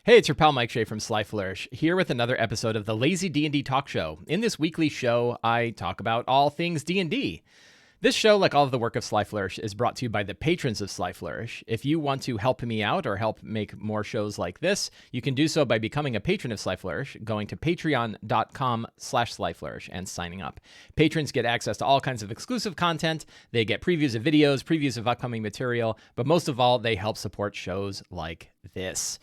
Hey, it's your pal Mike Shea from Sly Flourish, here with another episode of the Lazy D&D Talk Show. In this weekly show, I talk about all things D&D. This show, like all of the work of Sly Flourish, is brought to you by the patrons of Sly Flourish. If you want to help me out or help make more shows like this, you can do so by becoming a patron of Sly Flourish, going to patreon.com/slyflourish and signing up. Patrons get access to all kinds of exclusive content. They get previews of videos, previews of upcoming material, but most of all, they help support shows like this.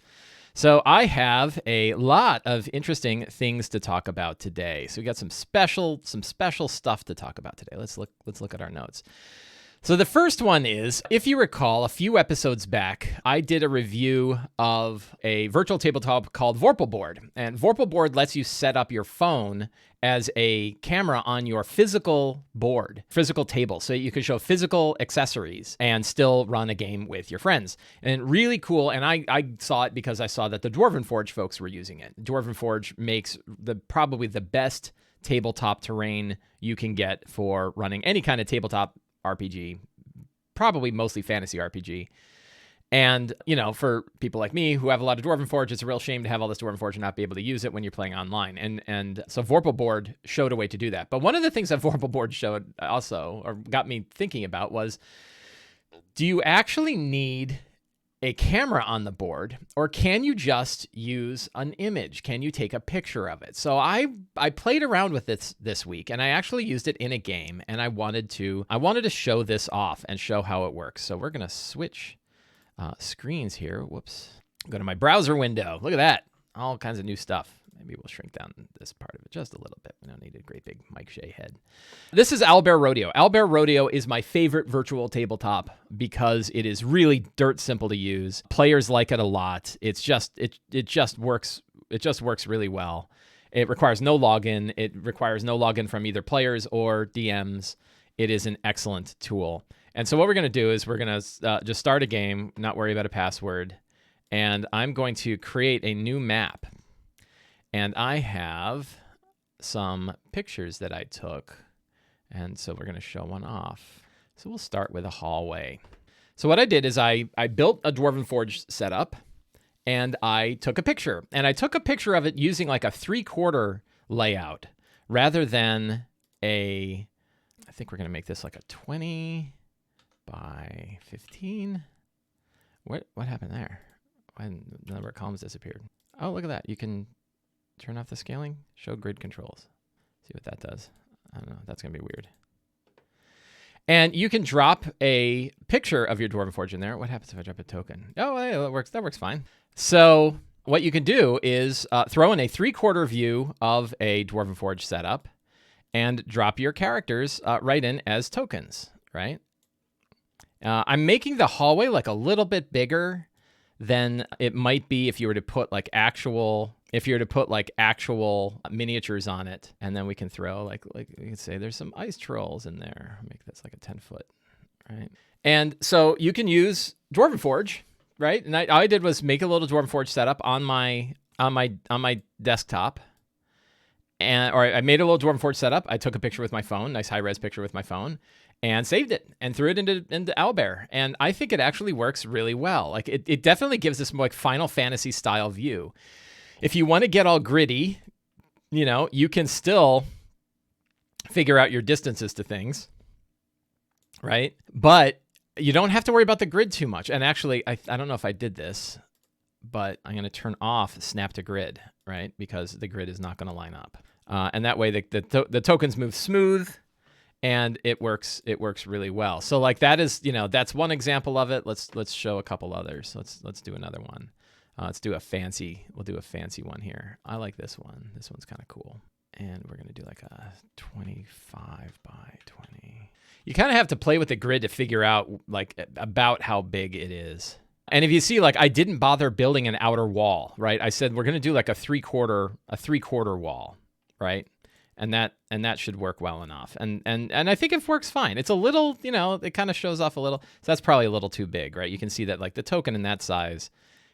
So I have a lot of interesting things to talk about today. So we got some special stuff to talk about today. Let's look at our notes. So the first one is, if you recall, a few episodes back, I did a review of a virtual tabletop called Vorpal Board. And Vorpal Board lets you set up your phone as a camera on your physical board, physical table, so you can show physical accessories and still run a game with your friends. And really cool, and I saw it because I saw that the Dwarven Forge folks were using it. Dwarven Forge makes probably the best tabletop terrain you can get for running any kind of tabletop RPG, probably mostly fantasy RPG. And, you know, for people like me who have a lot of Dwarven Forge, it's a real shame to have all this Dwarven Forge and not be able to use it when you're playing online. And so Vorpal Board showed a way to do that. But one of the things that Vorpal Board showed also, or got me thinking about, was, do you actually need a camera on the board, or can you just use an image? Can you take a picture of it? So I played around with this week, and I actually used it in a game, and I wanted to show this off and show how it works. So we're gonna switch screens here. Whoops. Go to my browser window. Look at that. All kinds of new stuff. Maybe we'll shrink down this part of it just a little bit. We don't need a great big Mike Shea head. This is Owlbear Rodeo. Owlbear Rodeo is my favorite virtual tabletop because it is really dirt simple to use. Players like it a lot. It just works. It just works really well. It requires no login. It requires no login from either players or DMs. It is an excellent tool. And so what we're going to do is we're going to just start a game, not worry about a password, and I'm going to create a new map. And I have some pictures that I took, and so we're going to show one off. So we'll start with a hallway. So what I did is I built a Dwarven Forge setup, and I took a picture. And I took a picture of it using like a 3/4 layout rather than I think we're going to make this like a 20 by 15. What happened there? When the number of columns disappeared. Oh, look at that. You can turn off the scaling, show grid controls. See what that does. I don't know. That's going to be weird. And you can drop a picture of your Dwarven Forge in there. What happens if I drop a token? Oh, hey, that works. That works fine. So what you can do is throw in a 3/4 view of a Dwarven Forge setup and drop your characters right in as tokens, right? I'm making the hallway like a little bit bigger than it might be if you were to put like actual miniatures on it. And then we can throw like we can say there's some ice trolls in there. Make this like a 10-foot, right? And so you can use Dwarven Forge, right? And all I did was make a little Dwarven Forge setup on my desktop. Or I made a little Dwarven Forge setup. I took a picture with my phone, nice high-res picture with my phone, and saved it and threw it into Owlbear. And I think it actually works really well. Like it definitely gives this more like Final Fantasy style view. If you want to get all gritty, you know, you can still figure out your distances to things, right? But you don't have to worry about the grid too much. And actually, I don't know if I did this, but I'm going to turn off Snap to Grid, right? Because the grid is not going to line up. And that way the tokens move smooth and it works really well. So like that is, you know, that's one example of it. Let's show a couple others. Let's do another one. We'll do a fancy one here. I like this one. This one's kind of cool. And we're going to do like a 25 by 20. You kind of have to play with the grid to figure out like about how big it is. And if you see, like, I didn't bother building an outer wall, right? I said we're going to do like a 3/4 wall, right? And that should work well enough. And I think it works fine. It's a little, you know, it kind of shows off a little. So that's probably a little too big, right? You can see that like the token in that size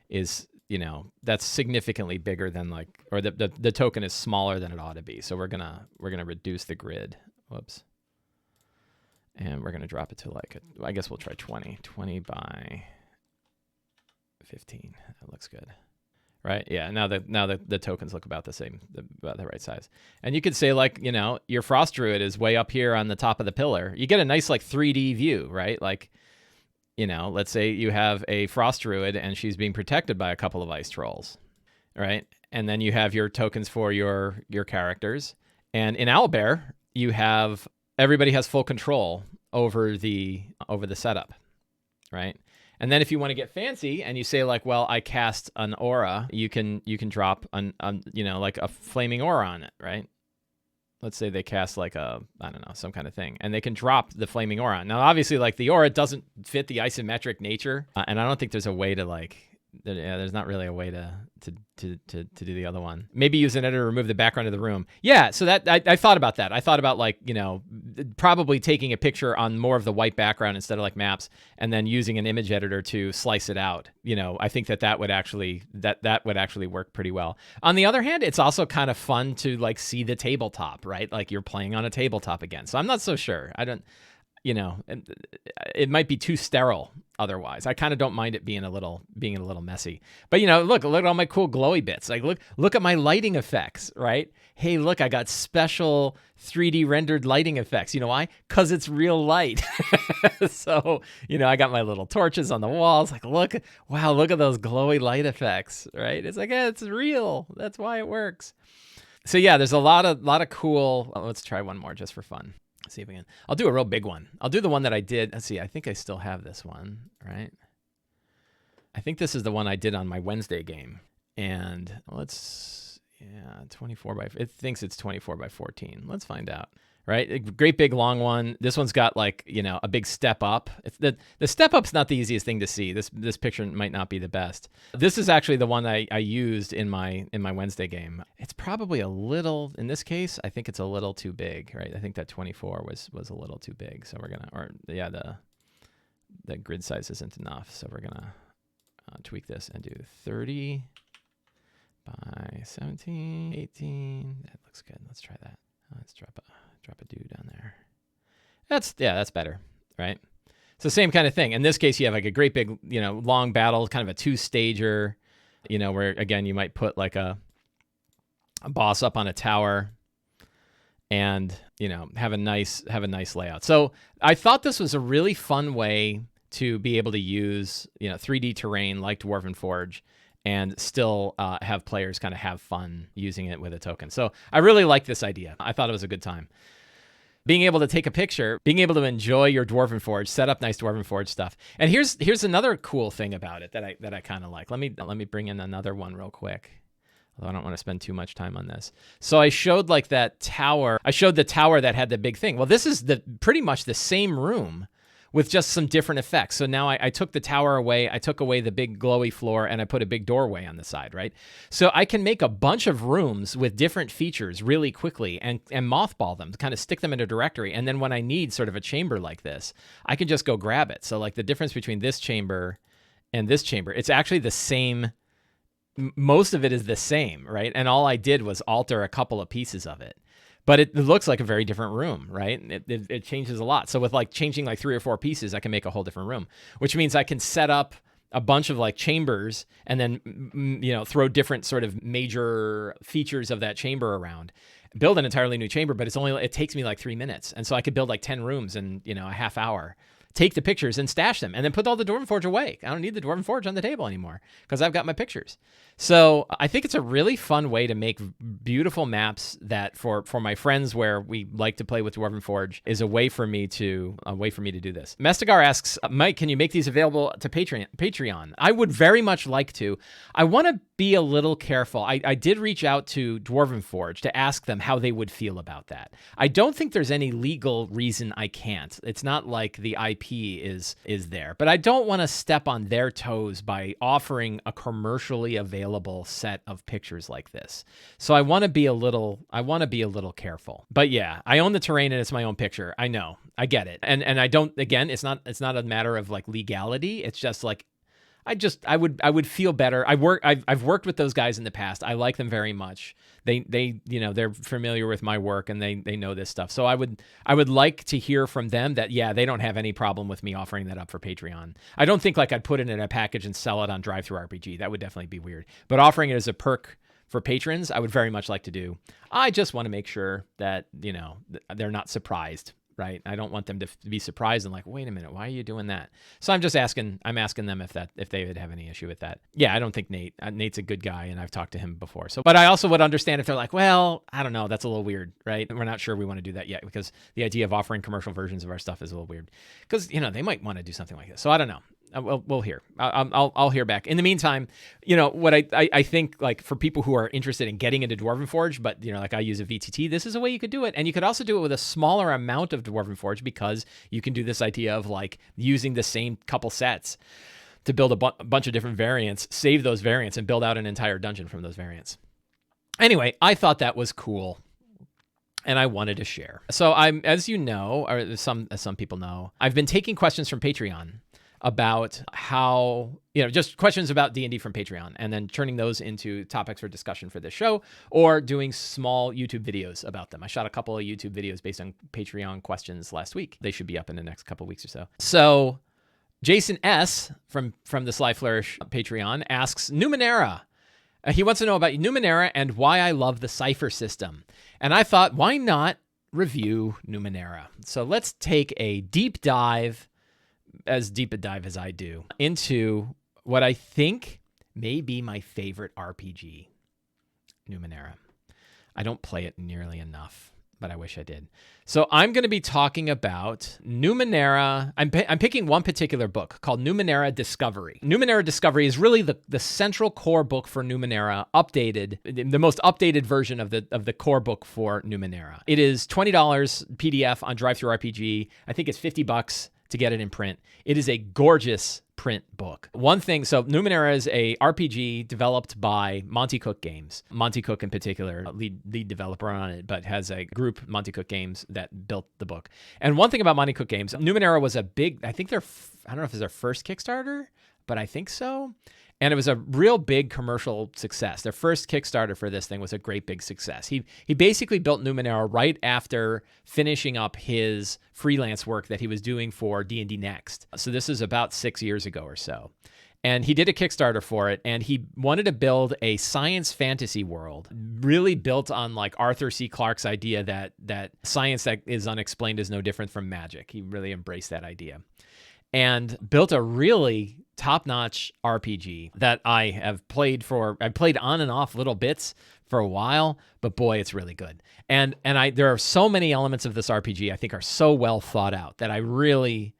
is, you know, that's significantly bigger than like, or the token is smaller than it ought to be. So we're gonna reduce the grid. Whoops. And we're gonna drop it to like I guess we'll try 20 by 15. That looks good. right? Yeah. Now the tokens look about the same, about the right size. And you could say like, your Frost Druid is way up here on the top of the pillar. You get a nice like 3D view, right? Like, let's say you have a Frost Druid and she's being protected by a couple of ice trolls, right? And then you have your tokens for your characters. And in Owlbear, everybody has full control over the setup, right? And then if you want to get fancy and you say like, well, I cast an aura, you can drop like a flaming aura on it, right? Let's say they cast like some kind of thing, and they can drop the flaming aura. Now, obviously, like the aura doesn't fit the isometric nature, and I don't think there's a way to like, there's not really a way to do the other one. Maybe use an editor to remove the background of the room. Yeah, so that I thought about that. I thought about like, probably taking a picture on more of the white background instead of like maps, and then using an image editor to slice it out. I think that would actually work pretty well. On the other hand, it's also kind of fun to like see the tabletop, right? Like you're playing on a tabletop again. So I'm not so sure. I don't. It might be too sterile otherwise. I kind of don't mind it being a little messy. But look at all my cool glowy bits. Like look at my lighting effects, right? Hey, look, I got special 3D rendered lighting effects. You know why? Because it's real light. So, I got my little torches on the walls. Like, look at those glowy light effects, right? It's like, it's real. That's why it works. So yeah, there's a lot of cool. Let's try one more just for fun. See if we can. I'll do a real big one. I'll do the one that I did. Let's see. I think I still have this one, right? I think this is the one I did on my Wednesday game. And 24 by. It thinks it's 24 by 14. Let's find out. Right? A great big long one. This one's got like, a big step up. It's the step up's not the easiest thing to see. This picture might not be the best. This is actually the one I used in my Wednesday game. It's probably a little, in this case, I think it's a little too big, right? I think that 24 was a little too big. So we're gonna, the grid size isn't enough. So we're gonna tweak this and do 30 by 17, 18. That looks good. Let's try that. Let's drop a dude down there. That's better, right? So same kind of thing. In this case, you have like a great big, long battle, kind of a two-stager, where again, you might put like a boss up on a tower and, have a nice layout. So I thought this was a really fun way to be able to use, 3D terrain like Dwarven Forge and still have players kind of have fun using it with a token. So I really like this idea. I thought it was a good time. Being able to take a picture, being able to enjoy your Dwarven Forge, set up nice Dwarven Forge stuff. And here's another cool thing about it that I kind of like. Let me bring in another one real quick. Although I don't want to spend too much time on this. So I showed like that tower. I showed the tower that had the big thing. Well, this is pretty much the same room with just some different effects. So now I took the tower away, I took away the big glowy floor, and I put a big doorway on the side, right? So I can make a bunch of rooms with different features really quickly and mothball them, kind of stick them in a directory. And then when I need sort of a chamber like this, I can just go grab it. So like the difference between this chamber and this chamber, it's actually the same. Most of it is the same, right? And all I did was alter a couple of pieces of it. But it looks like a very different room, right? It changes a lot. So with like changing like 3 or 4 pieces, I can make a whole different room, which means I can set up a bunch of like chambers and then, throw different sort of major features of that chamber around, build an entirely new chamber, but it takes me like 3 minutes. And so I could build like 10 rooms in, a half hour, take the pictures and stash them and then put all the Dwarven Forge away. I don't need the Dwarven Forge on the table anymore because I've got my pictures. So I think it's a really fun way to make beautiful maps that for my friends where we like to play with Dwarven Forge is a way for me to do this. Mestigar asks, Mike, can you make these available to Patreon? I would very much like to. I want to be a little careful. I did reach out to Dwarven Forge to ask them how they would feel about that. I don't think there's any legal reason I can't. It's not like the IP is there, but I don't want to step on their toes by offering a commercially available set of pictures like this. So I want to be a little careful. But yeah, I own the terrain and it's my own picture. I know. I get it. And I don't, again, it's not a matter of like legality. It's just like I would feel better. I've worked with those guys in the past. I like them very much. They they're familiar with my work and they know this stuff. So I would like to hear from them that, yeah, they don't have any problem with me offering that up for Patreon. I don't think like I'd put it in a package and sell it on Drive-Thru RPG. That would definitely be weird. But offering it as a perk for patrons, I would very much like to do. I just want to make sure that, they're not surprised, right? I don't want them to be surprised and like, wait a minute, why are you doing that? So I'm asking them if they would have any issue with that. Yeah, I don't think Nate's a good guy and I've talked to him before. So, but I also would understand if they're like, well, I don't know, that's a little weird, right? We're not sure we want to do that yet because the idea of offering commercial versions of our stuff is a little weird because, they might want to do something like this. So I don't know. We'll hear. I'll hear back. In the meantime, what I think, like, for people who are interested in getting into Dwarven Forge, but like I use a VTT, this is a way you could do it, and you could also do it with a smaller amount of Dwarven Forge because you can do this idea of like using the same couple sets to build a bunch of different variants, save those variants, and build out an entire dungeon from those variants. Anyway, I thought that was cool. And I wanted to share. So as you know, or some people know, I've been taking questions from Patreon about how, just questions about D&D from Patreon, and then turning those into topics for discussion for this show, or doing small YouTube videos about them. I shot a couple of YouTube videos based on Patreon questions last week. They should be up in the next couple of weeks or so. So Jason S. from the Sly Flourish Patreon asks, Numenera. He wants to know about Numenera and why I love the Cypher system. And I thought, why not review Numenera? So let's take a deep dive, as deep a dive as I do, into what I think may be my favorite RPG, Numenera. I don't play it nearly enough, but I wish I did. So I'm going to be talking about Numenera. I'm picking one particular book called Numenera Discovery. Numenera Discovery is really the central core book for Numenera, updated, the most updated version of the core book for Numenera. It is $20 PDF on Drive-Thru RPG. I think it's $50 to get it in print. It is a gorgeous print book. One thing, so Numenera is a RPG developed by Monty Cook Games. Monty Cook in particular, lead developer on it, but has a group, Monty Cook Games, that built the book. And one thing about Monty Cook Games, Numenera was a big, I don't know if it's their first Kickstarter, but I think so. And it was a real big commercial success. Their first Kickstarter for this thing was a great big success. He basically built Numenera right after finishing up his freelance work that he was doing for D&D Next. So this is about 6 years ago or so. And he did a Kickstarter for it, and he wanted to build a science fantasy world, really built on like Arthur C. Clarke's idea that science that is unexplained is no different from magic. He really embraced that idea. And built a really top-notch RPG that I've played on and off little bits for a while, but boy, it's really good. And there are so many elements of this RPG I think are so well thought out that I really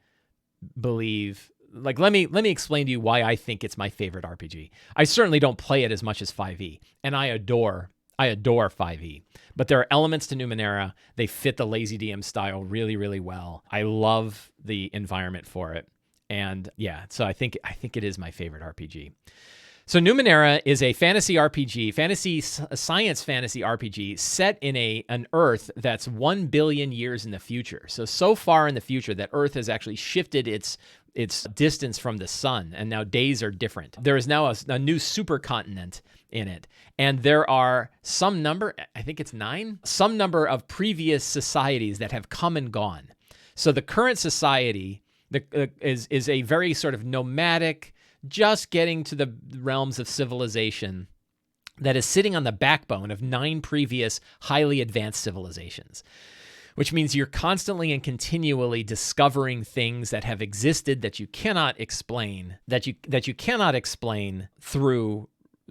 believe, like, let me explain to you why I think it's my favorite RPG. I certainly don't play it as much as 5e, and I adore 5e. But there are elements to Numenera. They fit the lazy DM style really, really well. I love the environment for it. And yeah, so I think it is my favorite RPG. So Numenera is a fantasy RPG, science fantasy RPG set in an Earth that's 1 billion years in the future. So far in the future that Earth has actually shifted its distance from the sun, and now days are different. There is now a new supercontinent in it, and there are some number, I think it's 9, some number of previous societies that have come and gone. So the current society is a very sort of nomadic, just getting to the realms of civilization that is sitting on the backbone of 9 previous highly advanced civilizations, which means you're constantly and continually discovering things that have existed that you cannot explain, that you cannot explain through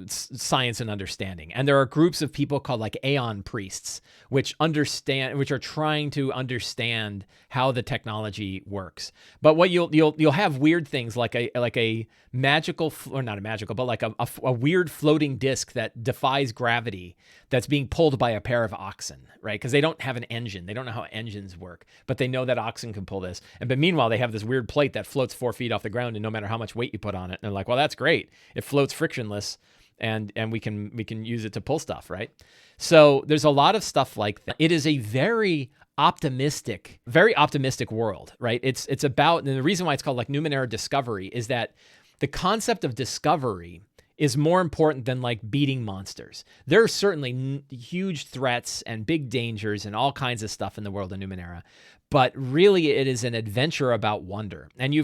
science and understanding. And there are groups of people called like Aeon priests, which are trying to understand how the technology works. But what you'll have weird things like a magical, or not a magical, but like a weird floating disc that defies gravity that's being pulled by a pair of oxen, right? Because they don't have an engine. They don't know how engines work, but they know that oxen can pull this. But meanwhile, they have this weird plate that floats 4 feet off the ground, and no matter how much weight you put on it, and they're like, well, that's great. It floats frictionless. And we can use it to pull stuff, right? So there's a lot of stuff like that. It is a very optimistic world, right? It's about, and the reason why it's called like Numenera Discovery is that the concept of discovery is more important than like beating monsters. There are certainly huge threats and big dangers and all kinds of stuff in the world of Numenera, but really it is an adventure about wonder. And you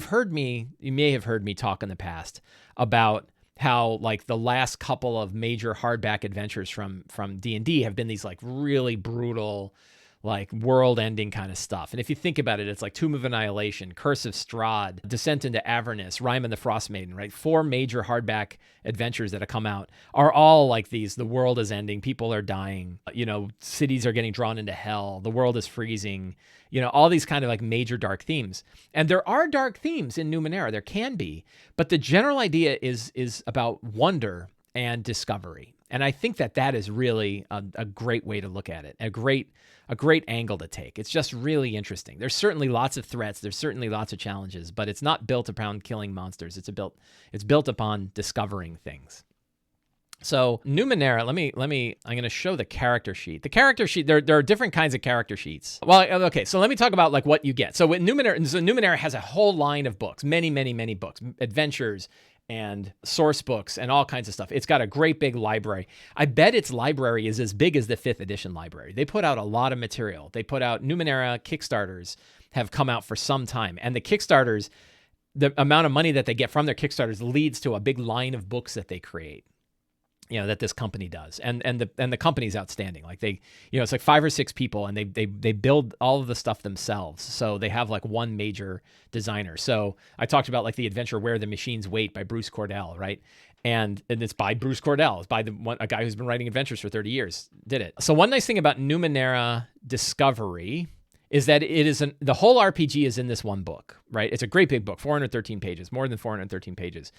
may have heard me talk in the past about how like the last couple of major hardback adventures from D&D have been these like really brutal, like world-ending kind of stuff. And if you think about it, it's like Tomb of Annihilation, Curse of Strahd, Descent into Avernus, Rime and the Frost Maiden, right? 4 major hardback adventures that have come out are all like these. The world is ending, people are dying, cities are getting drawn into hell, the world is freezing, all these kind of like major dark themes. And there are dark themes in Numenera, there can be, but the general idea is about wonder and discovery. And I think that is really a great way to look at it, a great angle to take. It's just really interesting. There's certainly lots of threats. There's certainly lots of challenges, but it's not built around killing monsters. It's built upon discovering things. So Numenera, I'm going to show the character sheet. The character sheet, there are different kinds of character sheets. Well, okay, so let me talk about like what you get. So Numenera has a whole line of books, many, many, many books, adventures, and source books and all kinds of stuff. It's got a great big library. I bet its library is as big as the 5th edition library. They put out a lot of material. They put out Numenera Kickstarters have come out for some time. And the Kickstarters, the amount of money that they get from their Kickstarters leads to a big line of books that they create, that this company does. And the company's outstanding. Like it's like 5 or 6 people and they build all of the stuff themselves. So they have like one major designer. So I talked about like the adventure Where the Machines Wait by Bruce Cordell, right? And it's by Bruce Cordell. It's by a guy who's been writing adventures for 30 years, did it. So one nice thing about Numenera Discovery is that the whole RPG is in this one book, right? It's a great big book, 413 pages, more than 413 pages.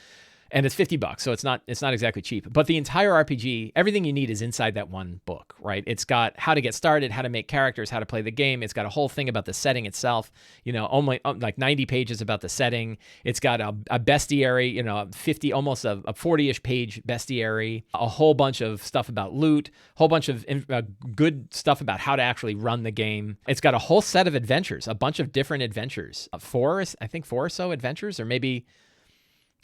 And it's $50, so it's not exactly cheap. But the entire RPG, everything you need is inside that one book, right? It's got how to get started, how to make characters, how to play the game. It's got a whole thing about the setting itself, only like 90 pages about the setting. It's got a bestiary, almost a 40-ish page bestiary, a whole bunch of stuff about loot, a whole bunch of good stuff about how to actually run the game. It's got a whole set of adventures, a bunch of different adventures, 4 or so adventures, or maybe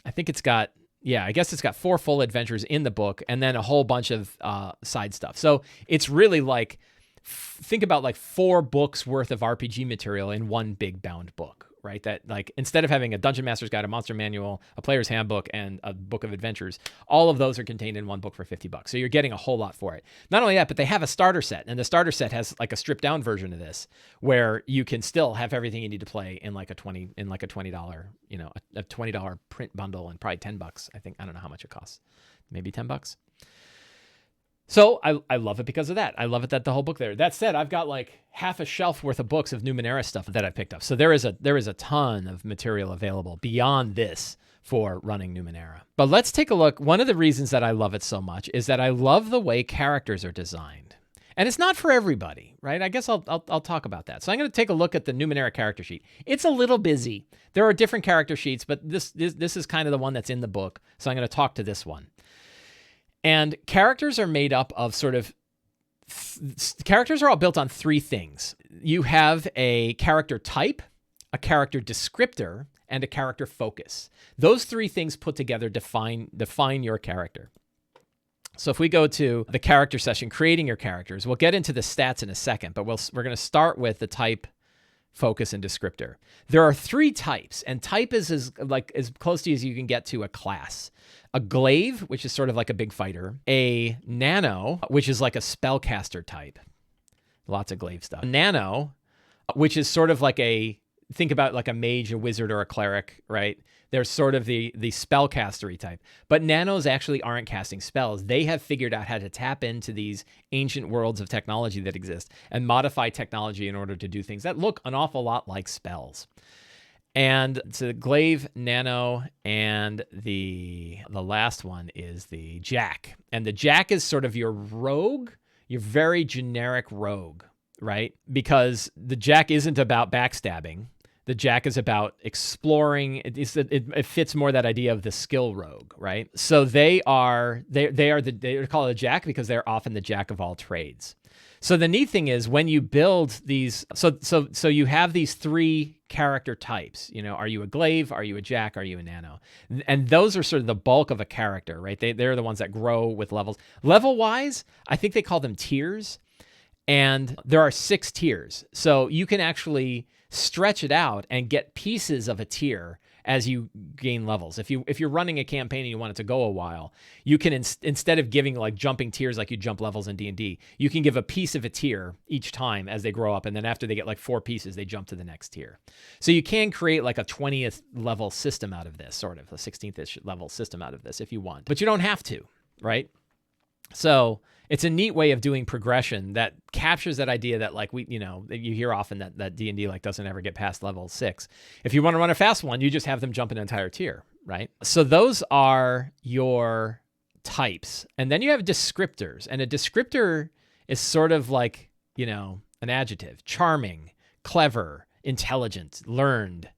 I think it's got, I guess it's got 4 full adventures in the book and then a whole bunch of side stuff. So it's really like, think about like 4 books worth of RPG material in one big bound book, right? That like, instead of having a Dungeon Master's Guide, a Monster Manual, a Player's Handbook, and a Book of Adventures, all of those are contained in one book for $50. So you're getting a whole lot for it. Not only that, but they have a starter set, and the starter set has like a stripped down version of this, where you can still have everything you need to play in like a $20, a $20 print bundle, and probably $10. I don't know how much it costs, maybe $10. So I love it because of that. I love it that the whole book there. That said, I've got like half a shelf worth of books of Numenera stuff that I picked up. So there is a ton of material available beyond this for running Numenera. But let's take a look. One of the reasons that I love it so much is that I love the way characters are designed. And it's not for everybody, right? I guess I'll talk about that. So I'm going to take a look at the Numenera character sheet. It's a little busy. There are different character sheets, but this is kind of the one that's in the book. So I'm going to talk to this one. And characters are made up of characters are all built on 3 things. You have a character type, a character descriptor, and a character focus. Those 3 things put together define your character. So if we go to the character session, creating your characters, we'll get into the stats in a second, but we're going to start with the type, focus, and descriptor. There are 3 types, and type is as close to as you can get to a class. A glaive, which is sort of like a big fighter. A nano, which is like a spellcaster type. Lots of glaive stuff. A nano, which is sort of like think about like a mage, a wizard, or a cleric, right? They're sort of the spellcastery type. But nanos actually aren't casting spells. They have figured out how to tap into these ancient worlds of technology that exist and modify technology in order to do things that look an awful lot like spells. And so the glaive, nano, and the last one is the jack. And the jack is sort of your rogue, your very generic rogue, right? Because the jack isn't about backstabbing. The jack is about exploring. It fits more that idea of the skill rogue, right? So they're called a jack because they're often the jack of all trades. So the neat thing is when you build these, so you have these 3 character types. Are you a glaive? Are you a jack? Are you a nano? And those are sort of the bulk of a character, right? They're the ones that grow with levels. Level-wise, I think they call them tiers. And there are 6 tiers. So you can actually stretch it out and get pieces of a tier as you gain levels. If you're running a campaign and you want it to go a while, you can instead of giving like jumping tiers like you jump levels in D&D, you can give a piece of a tier each time as they grow up, and then after they get like 4 pieces, they jump to the next tier. So you can create like a 20th level system out of this, sort of a 16th-ish level system out of this if you want, but you don't have to, right? So it's a neat way of doing progression that captures that idea that like you hear often that D&D like doesn't ever get past level 6. If you want to run a fast one, you just have them jump an entire tier, right? So those are your types. And then you have descriptors. And a descriptor is sort of like, an adjective: charming, clever, intelligent, learned,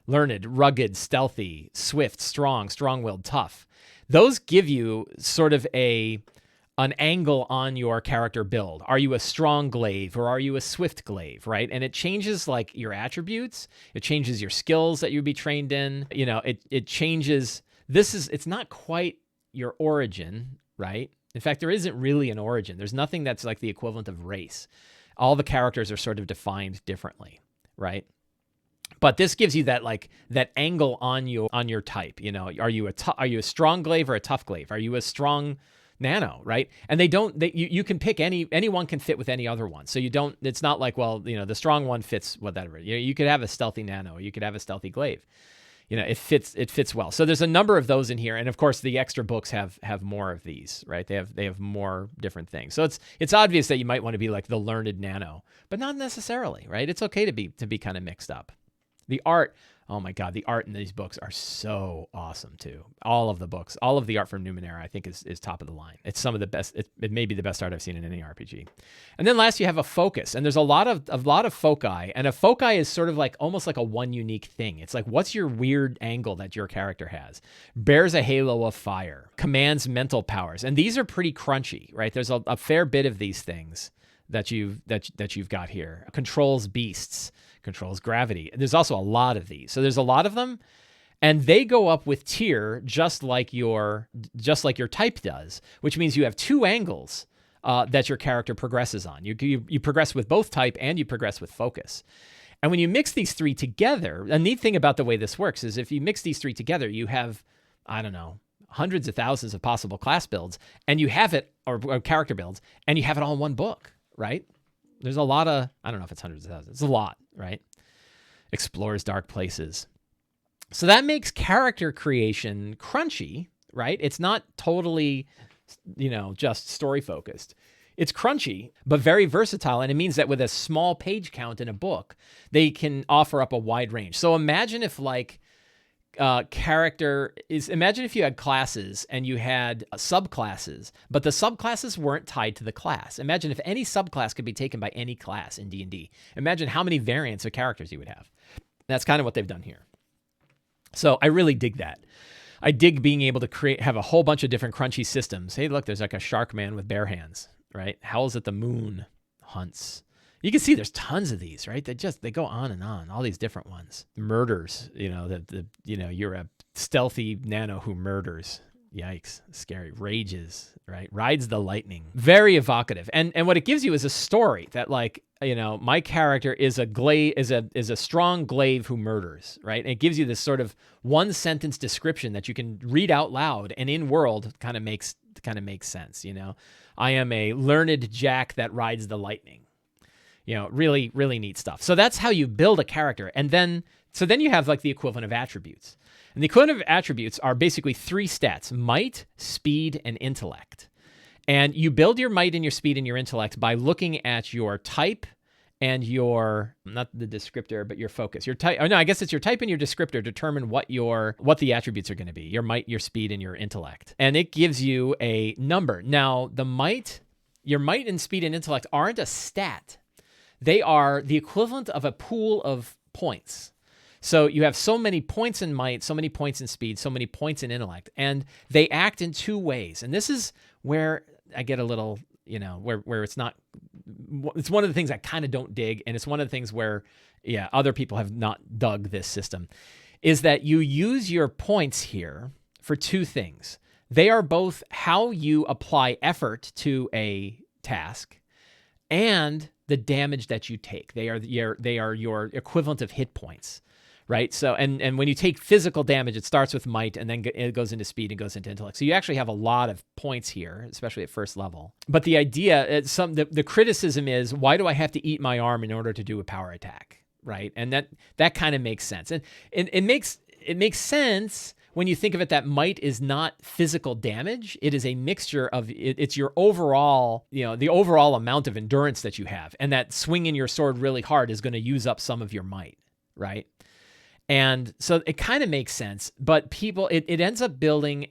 rugged, stealthy, swift, strong, strong-willed, tough. Those give you sort of an angle on your character build. Are you a strong glaive or are you a swift glaive, right? And it changes like your attributes. It changes your skills that you'd be trained in. It changes. It's not quite your origin, right? In fact, there isn't really an origin. There's nothing that's like the equivalent of race. All the characters are sort of defined differently, right? But this gives you that angle on your type. Are you a strong glaive or a tough glaive? Are you a strong nano, right? And you can pick anyone can fit with any other one. So it's not like, well, the strong one fits whatever. You could have a stealthy nano, or you could have a stealthy glaive. It fits well. So there's a number of those in here. And of course the extra books have more of these, right? They have more different things. So it's obvious that you might want to be like the learned nano, but not necessarily, right? It's okay to be kind of mixed up. The art, oh my God, the art in these books are so awesome too. All of the books, all of the art from Numenera, I think is top of the line. It's some of the best. It may be the best art I've seen in any RPG. And then last, you have a focus, and there's a lot of foci, and a foci is sort of like almost like a one unique thing. It's like, what's your weird angle that your character has? Bears a halo of fire, commands mental powers, and these are pretty crunchy, right? There's a fair bit of these things that you've got here. Controls beasts, controls gravity. There's also a lot of these. So there's a lot of them, and they go up with tier just like your type does, which means you have 2 angles that your character progresses on. You progress with both type and you progress with focus. And when you mix these 3 together, a neat thing about the way this works is if you mix these 3 together, you have, I don't know, hundreds of thousands of possible class builds, and you have it, or character builds, and you have it all in one book. Right? There's a lot of, I don't know if it's hundreds of thousands. It's a lot, right? Explores dark places. So that makes character creation crunchy, right? It's not totally, just story focused. It's crunchy, but very versatile. And it means that with a small page count in a book, they can offer up a wide range. So imagine if imagine if you had classes and you had subclasses, but the subclasses weren't tied to the class. Imagine if any subclass could be taken by any class in D&D. Imagine how many variants of characters you would have. That's kind of what they've done here. So I really dig that. I dig being able to have a whole bunch of different crunchy systems. Hey, look, there's like a shark man with bare hands, right? Howls at the moon, hunts. You can see there's tons of these, right? They go on and on, all these different ones. Murders, you're a stealthy nano who murders. Yikes, scary. Rages, right? Rides the lightning. Very evocative. And what it gives you is a story that my character is a strong glaive who murders, right? And it gives you this sort of one sentence description that you can read out loud and in world kind of makes sense, I am a learned jack that rides the lightning. Really, really neat stuff. So that's how you build a character. And then you have like the equivalent of attributes. And the equivalent of attributes are basically 3 stats: might, speed, and intellect. And you build your might and your speed and your intellect by looking at your type and your, not the descriptor, but your focus. Your type, I guess it's your type and your descriptor determine what the attributes are going to be: your might, your speed, and your intellect. And it gives you a number. Now, your might and speed and intellect aren't a stat. They are the equivalent of a pool of points. So you have so many points in might, so many points in speed, so many points in intellect, and they act in two ways. And this is where I get a little, where it's not, it's one of the things I kind of don't dig. And it's one of the things where, other people have not dug this system, is that you use your points here for two things. They are both how you apply effort to a task and the damage that you take. They are your equivalent of hit points, right? So, and when you take physical damage, it starts with might and then it goes into speed and goes into intellect. So you actually have a lot of points here, especially at first level. But the idea, the criticism is, why do I have to eat my arm in order to do a power attack, right? And that kind of makes sense. And it makes sense when you think of it, that might is not physical damage. It is a mixture of, it's your overall, the overall amount of endurance that you have. And that swinging your sword really hard is going to use up some of your might, right? And so it kind of makes sense, but people, it ends up building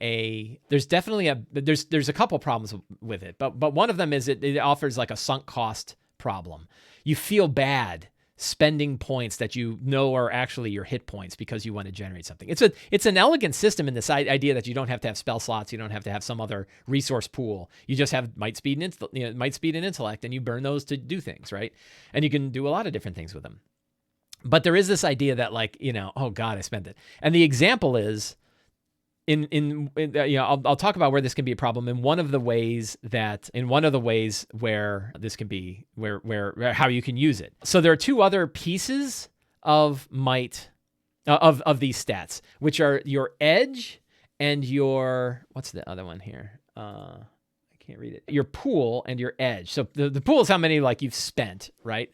there's definitely there's a couple problems with it, but one of them is it offers like a sunk cost problem. You feel bad spending points that are actually your hit points because you want to generate something. It's an elegant system in this idea that you don't have to have spell slots, you don't have to have some other resource pool. You just have might, speed, and intellect, and you burn those to do things, right? And you can do a lot of different things with them. But there is this idea that oh God, I spent it. And the example is I'll talk about where this can be a problem in one of the ways where this can be where how you can use it. So there are two other pieces of might of these stats, which are your edge and your, what's the other one here? I can't read it. Your pool and your edge. So the pool is how many you've spent, right?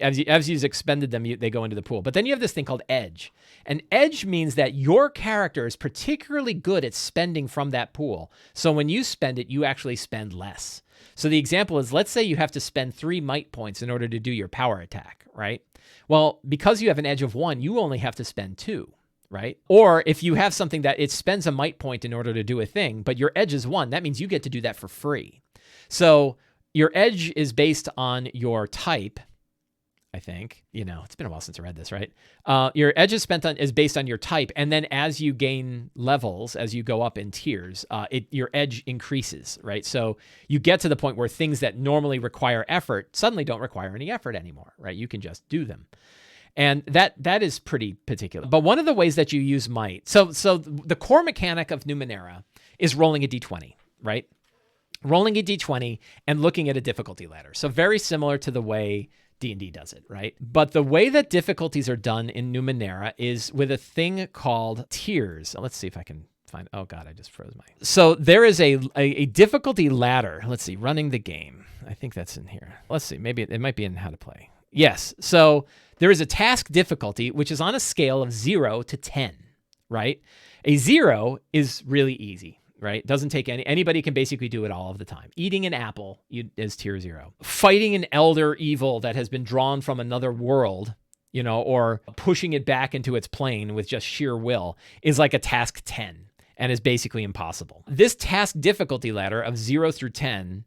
As you've expended them, they go into the pool. But then you have this thing called edge. And edge means that your character is particularly good at spending from that pool. So when you spend it, you actually spend less. So the example is, let's say you have to spend 3 might points in order to do your power attack, right? Well, because you have an edge of 1, you only have to spend 2, right? Or if you have something that it spends a might point in order to do a thing, but your edge is 1, that means you get to do that for free. So your edge is based on your type, I think. It's been a while since I read this, right? Your edge is based on your type, and then as you gain levels, as you go up in tiers, your edge increases, right? So you get to the point where things that normally require effort suddenly don't require any effort anymore, right? You can just do them. And that is pretty particular. But one of the ways that you use might, so the core mechanic of Numenera is rolling a d20, right? Rolling a d20 and looking at a difficulty ladder. So very similar to the way D&D does it, right? But the way that difficulties are done in Numenera is with a thing called tiers. Let's see if I can find, oh God, I just froze so there is a difficulty ladder. Let's see, running the game. I think that's in here. Let's see, maybe it might be in how to play. Yes, so there is a task difficulty, which is on a scale of 0 to 10, right? A 0 is really easy. Right? Doesn't take anybody can basically do it all of the time. Eating an apple is tier 0. Fighting an elder evil that has been drawn from another world, or pushing it back into its plane with just sheer will is like a task 10 and is basically impossible. This task difficulty ladder of 0 through 10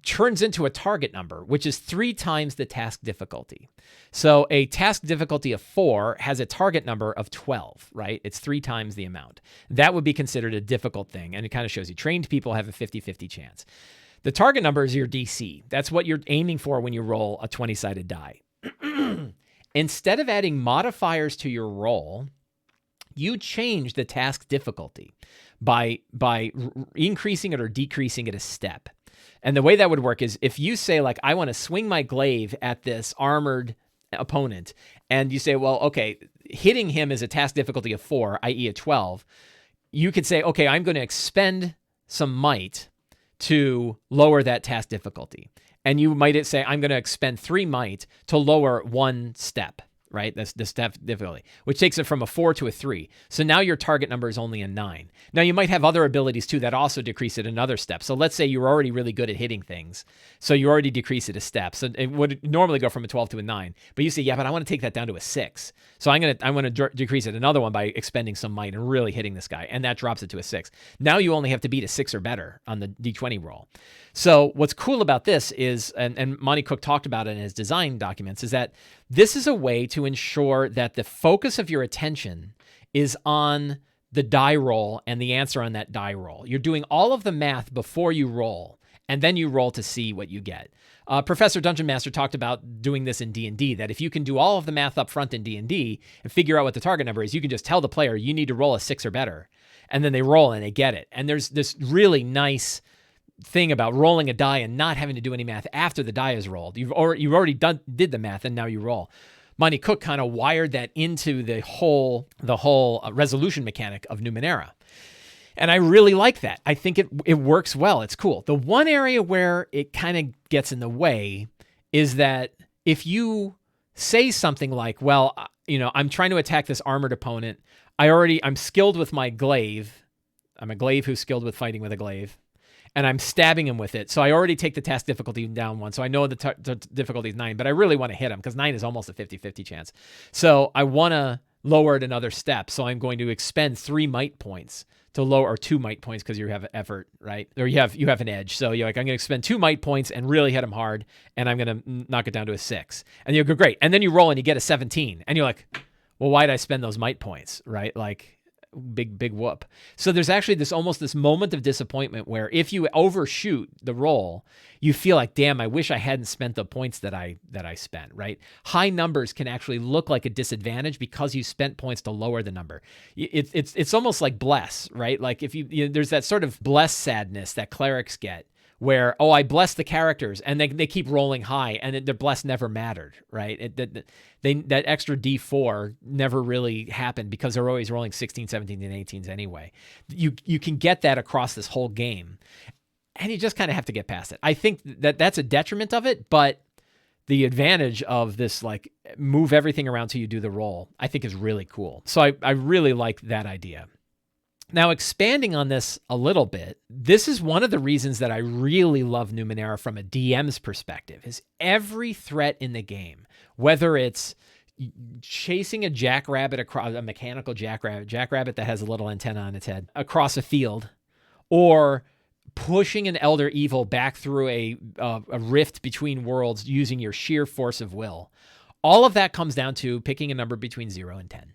turns into a target number, which is 3 times the task difficulty. So a task difficulty of 4 has a target number of 12, right? It's 3 times the amount. That would be considered a difficult thing, and it kind of shows you trained people have a 50-50 chance. The target number is your DC. That's what you're aiming for when you roll a 20-sided die. Instead of adding modifiers to your roll, you change the task difficulty by increasing it or decreasing it a step. And the way that would work is if you say, I want to swing my glaive at this armored opponent, and you say, well, okay, hitting him is a task difficulty of 4, i.e. a 12, you could say, okay, I'm going to expend some might to lower that task difficulty. And you might say, I'm going to expend 3 might to lower 1 step, right? That's the step difficulty, which takes it from a 4 to a 3. So now your target number is only a 9. Now you might have other abilities too that also decrease it another step. So let's say you're already really good at hitting things. So you already decrease it a step. So it would normally go from a 12 to a 9. But you say, yeah, but I want to take that down to a 6. So I want to decrease it another one by expending some might and really hitting this guy. And that drops it to a 6. Now you only have to beat a 6 or better on the D20 roll. So what's cool about this is, and Monty Cook talked about it in his design documents, is that This is a way to ensure that the focus of your attention is on the die roll and the answer on that die roll. You're doing all of the math before you roll, and then you roll to see what you get. Professor Dungeon Master talked about doing this in D&D, that if you can do all of the math up front in D&D and figure out what the target number is, you can just tell the player you need to roll a 6 or better, and then they roll and they get it. And there's this really nice thing about rolling a die and not having to do any math after the die is rolled. You've already did the math, and now you roll. Monty Cook kind of wired that into the whole resolution mechanic of Numenera. And I really like that. I think it works well. It's cool. The one area where it kind of gets in the way is that if you say something like, well, I'm trying to attack this armored opponent. I'm skilled with my glaive. I'm a glaive who's skilled with fighting with a glaive. And I'm stabbing him with it. So I already take the task difficulty down 1. So I know the difficulty is 9, but I really want to hit him because 9 is almost a 50-50 chance. So I want to lower it another step. So I'm going to expend 3 might points to lower, or 2 might points because you have effort, right? Or you have an edge. So you're like, I'm going to expend 2 might points and really hit him hard, and I'm going to knock it down to a 6. And you go, great. And then you roll and you get a 17. And you're like, well, why did I spend those might points, right? Like, big whoop. So there's actually this moment of disappointment where if you overshoot the roll, you feel like, damn, I wish I hadn't spent the points that I spent, right? High numbers can actually look like a disadvantage because you spent points to lower the number. It's almost like bless, right? Like if there's that sort of bless sadness that clerics get, where, I bless the characters, and they keep rolling high, and the bless never mattered, right? That extra D4 never really happened because they're always rolling 16, 17, and 18s anyway. You can get that across this whole game, and you just kind of have to get past it. I think that's a detriment of it, but the advantage of this, like, move everything around till you do the roll, I think is really cool. So I really like that idea. Now, expanding on this a little bit, this is one of the reasons that I really love Numenera from a DM's perspective, is every threat in the game, whether it's chasing a jackrabbit across, a mechanical jackrabbit that has a little antenna on its head, across a field, or pushing an elder evil back through a rift between worlds using your sheer force of will. All of that comes down to picking a number between 0 and 10.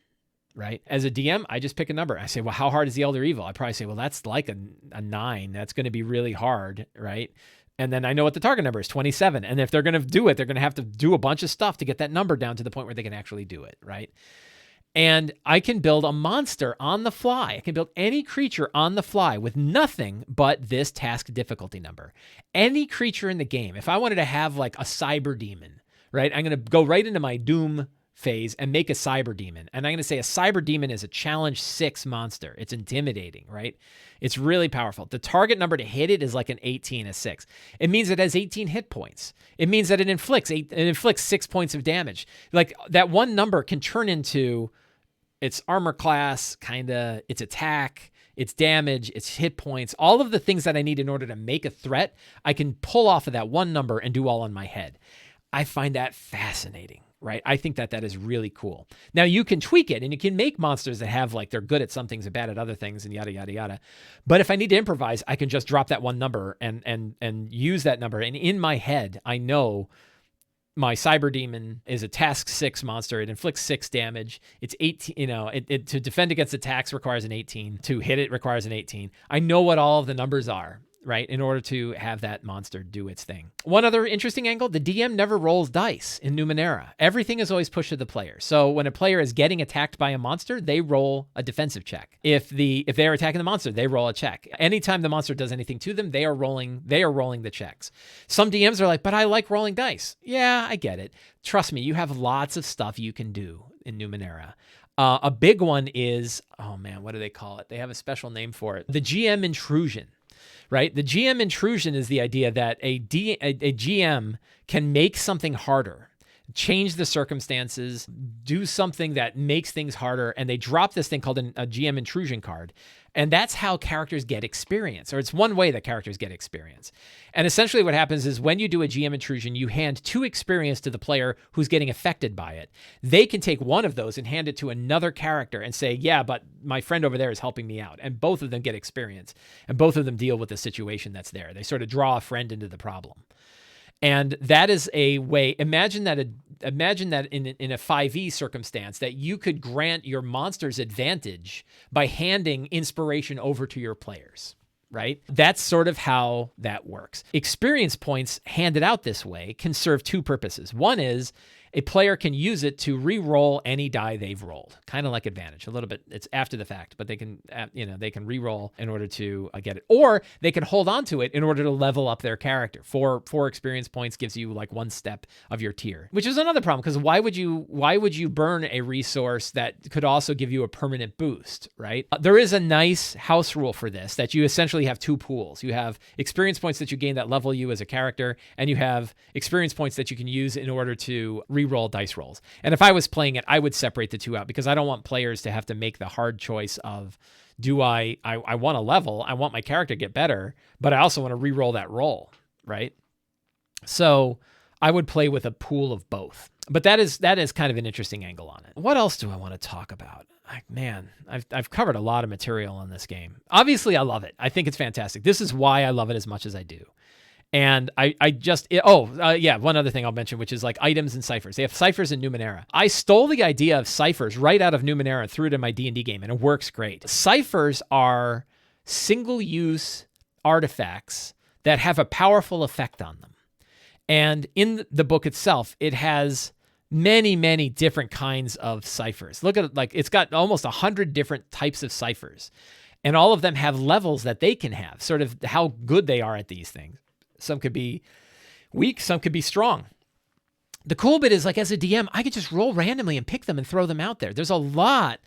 Right? As a DM, I just pick a number. I say, well, how hard is the Elder Evil? I probably say, well, that's like a 9. That's going to be really hard, right? And then I know what the target number is, 27. And if they're going to do it, they're going to have to do a bunch of stuff to get that number down to the point where they can actually do it, right? And I can build a monster on the fly. I can build any creature on the fly with nothing but this task difficulty number. Any creature in the game. If I wanted to have like a cyber demon, right? I'm going to go right into my Doom phase and make a cyber demon. And I'm going to say a cyber demon is a challenge 6 monster. It's intimidating, right? It's really powerful. The target number to hit it is like an 18, a 6. It means it has 18 hit points. It means that it inflicts 6 points of damage. Like that one number can turn into its armor class, its attack, its damage, its hit points, all of the things that I need in order to make a threat, I can pull off of that one number and do all on my head. I find that fascinating. Right? I think that is really cool. Now you can tweak it and you can make monsters that have like, they're good at some things and bad at other things and yada, yada, yada. But if I need to improvise, I can just drop that one number and use that number. And in my head, I know my cyber demon is a task 6 monster. It inflicts 6 damage. It's 18, to defend against attacks requires an 18. To hit it requires an 18. I know what all of the numbers are, right, in order to have that monster do its thing. One other interesting angle, the DM never rolls dice in Numenera. Everything is always pushed to the player. So when a player is getting attacked by a monster, they roll a defensive check. If they're attacking the monster, they roll a check. Anytime the monster does anything to them, they are rolling the checks. Some DMs are like, but I like rolling dice. Yeah, I get it. Trust me, you have lots of stuff you can do in Numenera. A big one is, what do they call it? They have a special name for it. The GM intrusion. Right? The GM intrusion is the idea that a GM can make something harder, change the circumstances, do something that makes things harder, and they drop this thing called a GM intrusion card. And that's how characters get experience, or it's one way that characters get experience. And essentially what happens is when you do a GM intrusion, you hand 2 experience to the player who's getting affected by it. They can take one of those and hand it to another character and say, yeah, but my friend over there is helping me out. And both of them get experience, and both of them deal with the situation that's there. They sort of draw a friend into the problem. And that is a way, imagine that in a 5e circumstance that you could grant your monsters advantage by handing inspiration over to your players, right? That's sort of how that works. Experience points handed out this way can serve two purposes. One is a player can use it to re-roll any die they've rolled, kind of like advantage. A little bit, it's after the fact, but they can, they can re-roll in order to get it, or they can hold on to it in order to level up their character. Four experience points gives you like one step of your tier, which is another problem because why would you burn a resource that could also give you a permanent boost, right? There is a nice house rule for this that you essentially have two pools. You have experience points that you gain that level you as a character, and you have experience points that you can use in order to re-roll dice rolls. And if I was playing it, I would separate the two out because I don't want players to have to make the hard choice of, do I want to level, I want my character to get better, but I also want to re-roll that roll, right? So I would play with a pool of both. But that is kind of an interesting angle on it. What else do I want to talk about? Man, I've covered a lot of material on this game. Obviously, I love it. I think it's fantastic. This is why I love it as much as I do. And one other thing I'll mention, which is like items and ciphers. They have ciphers in Numenera. I stole the idea of ciphers right out of Numenera and threw it in my D&D game, and it works great. Ciphers are single-use artifacts that have a powerful effect on them. And in the book itself, it has many, many different kinds of ciphers. Look at it, like it's got almost 100 different types of ciphers. And all of them have levels that they can have, sort of how good they are at these things. Some could be weak, some could be strong. The cool bit is, like, as a DM, I could just roll randomly and pick them and throw them out there. There's a lot.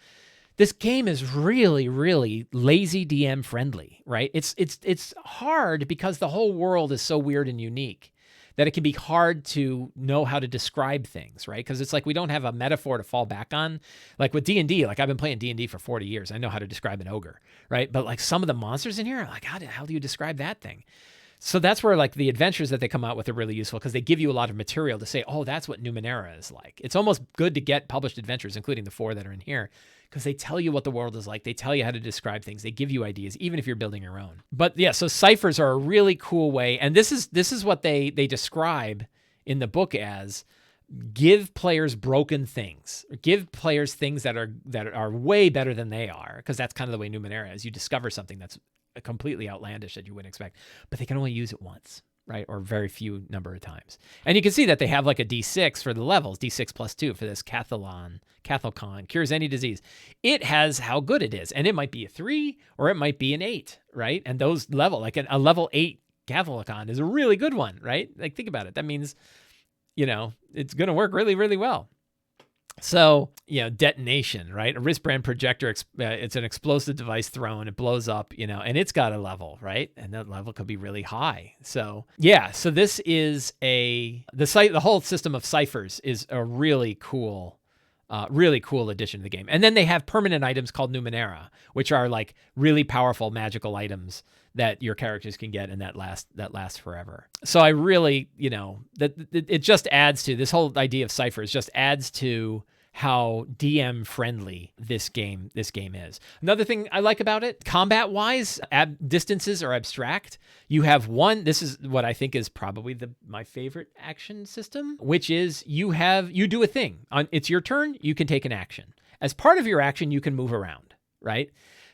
This game is really, really lazy DM friendly, right? It's hard because the whole world is so weird and unique that it can be hard to know how to describe things, right? Because it's like we don't have a metaphor to fall back on. Like with D&D, like I've been playing D&D for 40 years. I know how to describe an ogre, right? But like some of the monsters in here, like how do you describe that thing? So that's where like the adventures that they come out with are really useful because they give you a lot of material to say, oh, that's what Numenera is like. It's almost good to get published adventures, including the 4 that are in here, because they tell you what the world is like. They tell you how to describe things. They give you ideas, even if you're building your own. But yeah, so ciphers are a really cool way. And this is what they describe in the book as: give players broken things, or give players things that are way better than they are, because that's kind of the way Numenera is. You discover something that's completely outlandish that you wouldn't expect, but they can only use it once, right? Or very few number of times. And you can see that they have like a D6 for the levels, D6 plus 2 for this Cathalon, cures any disease. It has how good it is. And it might be a 3 or it might be an 8, right? And those like a level 8 Cathalon is a really good one, right? Like think about it. That means, it's going to work really, really well. So, detonation, right? A wristband projector, it's an explosive device thrown, it blows up, and it's got a level, right? And that level could be really high. So, yeah, so this is the whole system of ciphers is a really cool addition to the game. And then they have permanent items called Numenera, which are like really powerful magical items that your characters can get and that last forever. So I really, it just adds to this whole idea of ciphers, just adds to how DM friendly this game is. Another thing I like about it, combat wise, distances are abstract. You have this is what I think is probably my favorite action system, which is you do a thing. It's your turn, you can take an action. As part of your action, you can move around, right?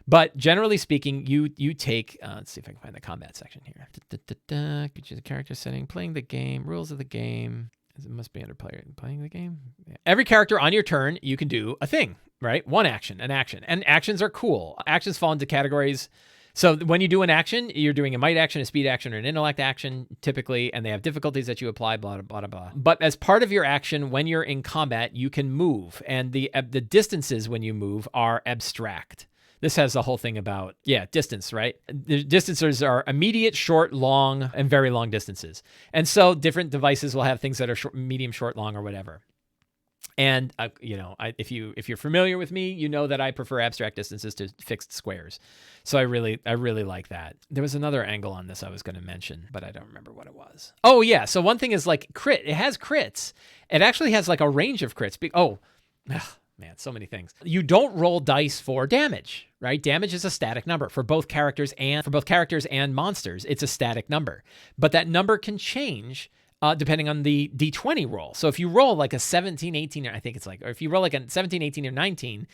But generally speaking, you take, let's see if I can find the combat section here. Get you the character setting, playing the game, rules of the game. It must be under playing the game. Yeah. Every character on your turn, you can do a thing, right? An action. And actions are cool. Actions fall into categories. So when you do an action, you're doing a might action, a speed action, or an intellect action, typically, and they have difficulties that you apply, blah, blah, blah, blah. But as part of your action, when you're in combat, you can move. And the distances when you move are abstract. This has the whole thing about, distance, right? The distances are immediate, short, long, and very long distances. And so different devices will have things that are short, medium, short, long, or whatever. And, if you're familiar with me, you know that I prefer abstract distances to fixed squares. So I really like that. There was another angle on this I was going to mention, but I don't remember what it was. Oh, yeah. So one thing is like crit. It has crits. It actually has like a range of crits. Man, so many things. You don't roll dice for damage, right? Damage is a static number for both characters and monsters. It's a static number, but that number can change depending on the D20 roll. So if you roll like a 17, 18, I think it's like, or if you roll like a 17, 18, or 19,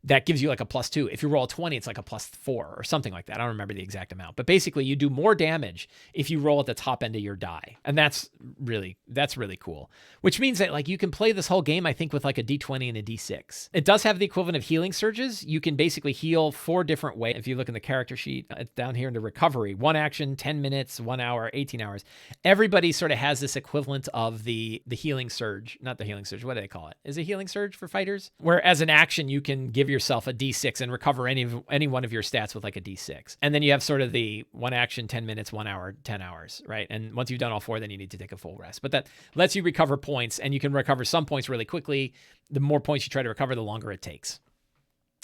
that gives you like a +2. If you roll a 20, it's like a +4 or something like that. I don't remember the exact amount, but basically you do more damage if you roll at the top end of your die. And that's really cool, which means that like you can play this whole game, I think, with like a D20 and a D6. It does have the equivalent of healing surges. You can basically heal 4 different ways. If you look in the character sheet down here in the recovery, 1 action, 10 minutes, 1 hour, 18 hours. Everybody sort of has this equivalent of the healing surge, not the healing surge. What do they call it? Is it healing surge for fighters? Where as an action, you can give yourself a D6 and recover any one of your stats with like a D6. And then you have sort of the 1 action, 10 minutes, 1 hour, 10 hours, right? And once you've done all 4, then you need to take a full rest. But that lets you recover points, and you can recover some points really quickly. The more points you try to recover, the longer it takes.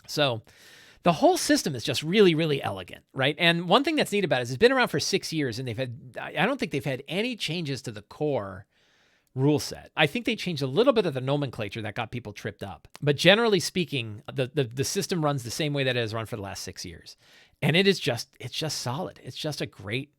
So the whole system is just really, really elegant, right? And one thing that's neat about it is it's been around for 6 years, and I don't think they've had any changes to the core rule set. I think they changed a little bit of the nomenclature that got people tripped up. But generally speaking, the system runs the same way that it has run for the last 6 years. And it's just solid. It's just a great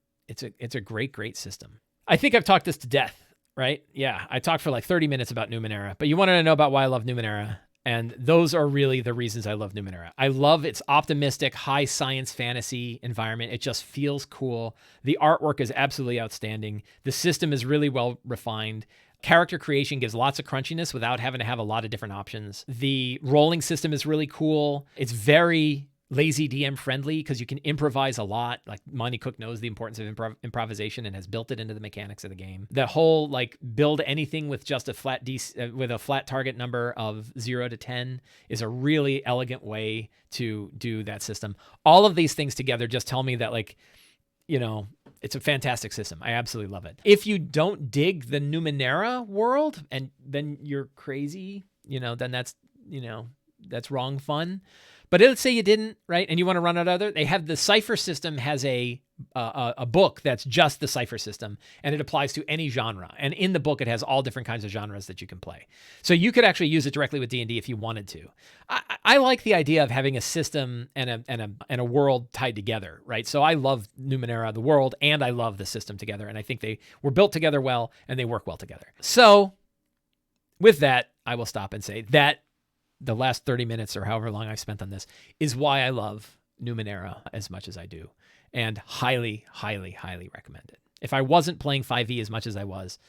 system. I think I've talked this to death, right? Yeah, I talked for like 30 minutes about Numenera, but you wanted to know about why I love Numenera. And those are really the reasons I love Numenera. I love its optimistic, high science fantasy environment. It just feels cool. The artwork is absolutely outstanding. The system is really well refined. Character creation gives lots of crunchiness without having to have a lot of different options. The rolling system is really cool. It's very lazy DM friendly because you can improvise a lot. Like Monty Cook knows the importance of improvisation and has built it into the mechanics of the game. The whole like build anything with just a flat with a flat target number of 0 to 10 is a really elegant way to do that system. All of these things together just tell me that like, you know, it's a fantastic system. I absolutely love it. If you don't dig the Numenera world and then you're crazy, you know, then that's wrong fun. But let's say you didn't, right? And you want to run another. They have the Cypher System has a book that's just the Cypher System, and it applies to any genre. And in the book, it has all different kinds of genres that you can play. So you could actually use it directly with D&D if you wanted to. I like the idea of having a system and a world tied together, right? So I love Numenera, the world, and I love the system together. And I think they were built together well, and they work well together. So with that, I will stop and say that the last 30 minutes or however long I spent on this is why I love Numenera as much as I do, and highly, highly, highly recommend it. If I wasn't playing 5e as much as I was,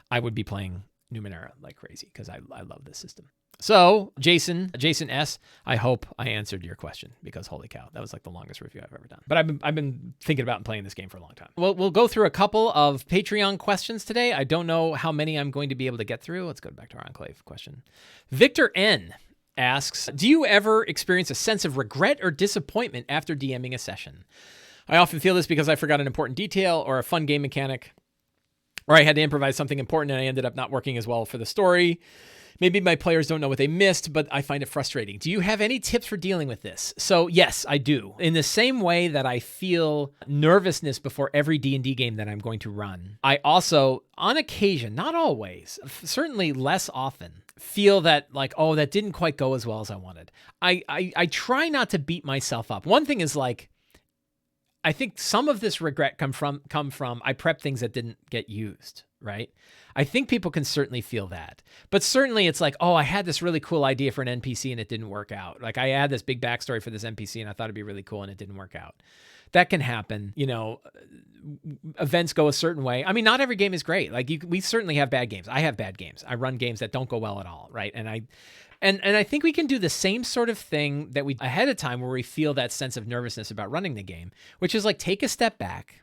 I would be playing Numenera like crazy because I love this system. So Jason S., I hope I answered your question because holy cow, that was like the longest review I've ever done. But I've been thinking about playing this game for a long time. We'll go through a couple of Patreon questions today. I don't know how many I'm going to be able to get through. Let's go back to our Enclave question. Victor N. asks, do you ever experience a sense of regret or disappointment after DMing a session? I often feel this because I forgot an important detail or a fun game mechanic, or I had to improvise something important and I ended up not working as well for the story. Maybe my players don't know what they missed, but I find it frustrating. Do you have any tips for dealing with this? So yes, I do. In the same way that I feel nervousness before every D&D game that I'm going to run, I also, on occasion, not always, certainly less often, feel that like, oh, that didn't quite go as well as I wanted. I try not to beat myself up. One thing is like, I think some of this regret come from I prepped things that didn't get used, right? I think people can certainly feel that. But certainly it's like, oh, I had this really cool idea for an NPC and it didn't work out. Like I had this big backstory for this NPC and I thought it'd be really cool and it didn't work out. That can happen. You know, events go a certain way. I mean, not every game is great. Like we certainly have bad games. I have bad games. I run games that don't go well at all, right? And I think we can do the same sort of thing that we ahead of time where we feel that sense of nervousness about running the game, which is like take a step back,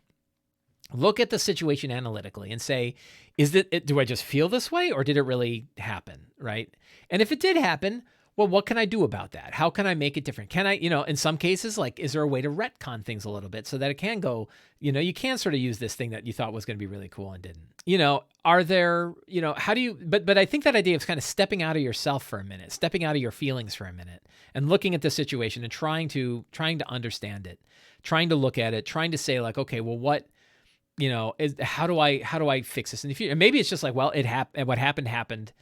look at the situation analytically and say, do I just feel this way or did it really happen, right? And if it did happen, well, what can I do about that? How can I make it different? Can I, in some cases, like, is there a way to retcon things a little bit so that it can go, you can sort of use this thing that you thought was going to be really cool and didn't? Are there, how do you, but I think that idea of kind of stepping out of yourself for a minute, stepping out of your feelings for a minute and looking at the situation and trying to understand it, trying to look at it, trying to say like, okay, well, what, how do I fix this in the future? And maybe it's just like, well, what happened.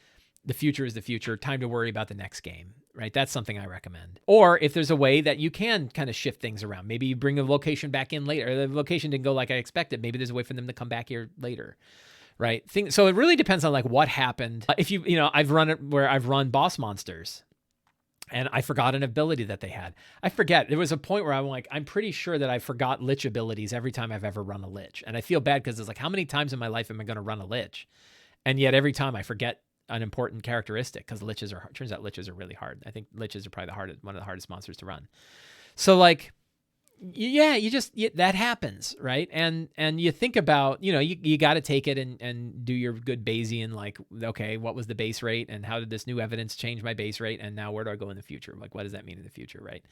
The future is the future. Time to worry about the next game, right? That's something I recommend. Or if there's a way that you can kind of shift things around, maybe you bring a location back in later. The location didn't go like I expected. Maybe there's a way for them to come back here later, right? So it really depends on like what happened. If I've run it where I've run boss monsters and I forgot an ability that they had. I forget. There was a point where I'm pretty sure that I forgot lich abilities every time I've ever run a lich. And I feel bad because it's like, how many times in my life am I going to run a lich? And yet every time I forget an important characteristic because turns out liches are really hard. I think liches are probably one of the hardest monsters to run. So like, yeah, that happens, right? And you think about, you got to take it and do your good Bayesian, like, okay, what was the base rate and how did this new evidence change my base rate? And now where do I go in the future? Like, what does that mean in the future, right?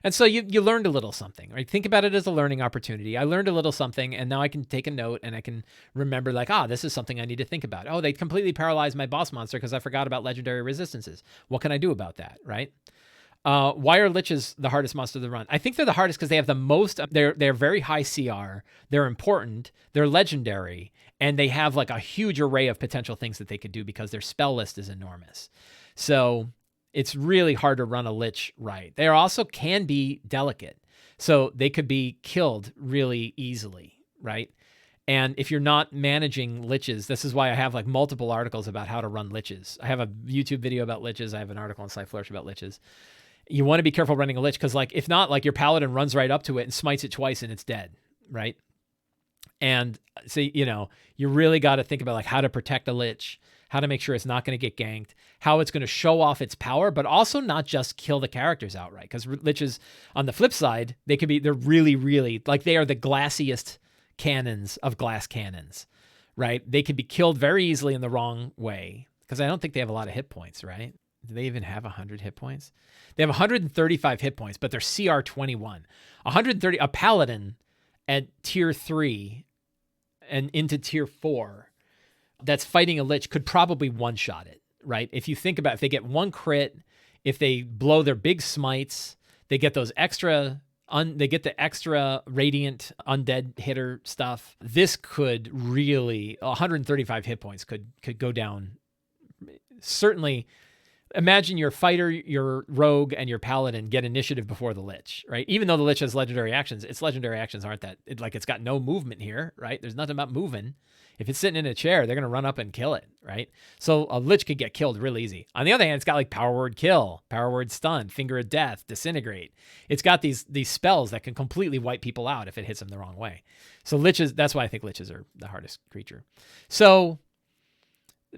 And so you learned a little something, right? Think about it as a learning opportunity. I learned a little something and now I can take a note and I can remember like, this is something I need to think about. Oh, they completely paralyzed my boss monster because I forgot about legendary resistances. What can I do about that, right? Why are liches the hardest monster to run? I think they're the hardest because they have the most. They're very high CR. They're important. They're legendary, and they have like a huge array of potential things that they could do because their spell list is enormous. So it's really hard to run a lich right. They also can be delicate, so they could be killed really easily, right? And if you're not managing liches, this is why I have like multiple articles about how to run liches. I have a YouTube video about liches. I have an article on Sly Flourish about liches. You want to be careful running a lich because like if not, like your paladin runs right up to it and smites it twice and it's dead, right? And so, you really got to think about like how to protect a lich, how to make sure it's not going to get ganked, how it's going to show off its power, but also not just kill the characters outright. Because liches, on the flip side, they're really, really, like they are the glassiest cannons of glass cannons, right? They can be killed very easily in the wrong way because I don't think they have a lot of hit points, right? Do they even have 100 hit points? They have 135 hit points, but they're CR 21. 130, a paladin at tier 3 and into tier 4 that's fighting a lich could probably one-shot it, right? If you think about if they get one crit, if they blow their big smites, they get those they get the extra radiant undead hitter stuff. This could really 135 hit points could go down. Certainly, imagine your fighter, your rogue, and your paladin get initiative before the lich, right? Even though the lich has legendary actions, its legendary actions aren't that it's got no movement here, right? There's nothing about moving. If it's sitting in a chair, they're going to run up and kill it, right? So a lich could get killed real easy. On the other hand, it's got like power word kill, power word stun, finger of death, disintegrate. It's got these spells that can completely wipe people out if it hits them the wrong way. So liches, that's why I think liches are the hardest creature. So